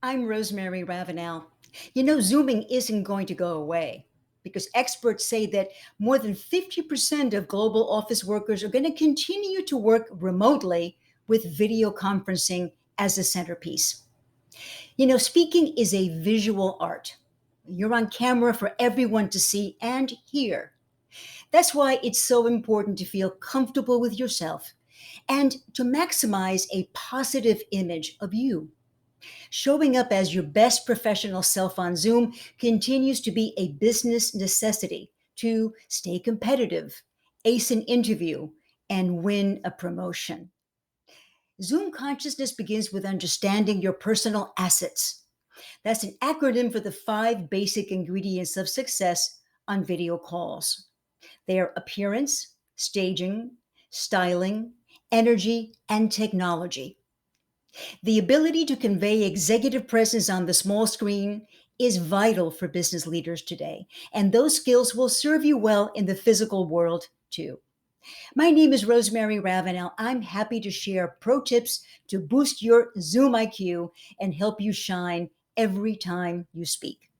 I'm Rosemary Ravinal. Zooming isn't going to go away because experts say that more than 50% of global office workers are going to continue to work remotely with video conferencing as a centerpiece. Speaking is a visual art. You're on camera for everyone to see and hear. That's why it's so important to feel comfortable with yourself and to maximize a positive image of you. Showing up as your best professional self on Zoom continues to be a business necessity to stay competitive, ace an interview, and win a promotion. Zoom consciousness begins with understanding your personal assets. That's an acronym for the five basic ingredients of success on video calls. They are appearance, staging, styling, energy, and technology. The ability to convey executive presence on the small screen is vital for business leaders today, and those skills will serve you well in the physical world too. My name is Rosemary Ravinal. I'm happy to share pro tips to boost your Zoom IQ and help you shine every time you speak.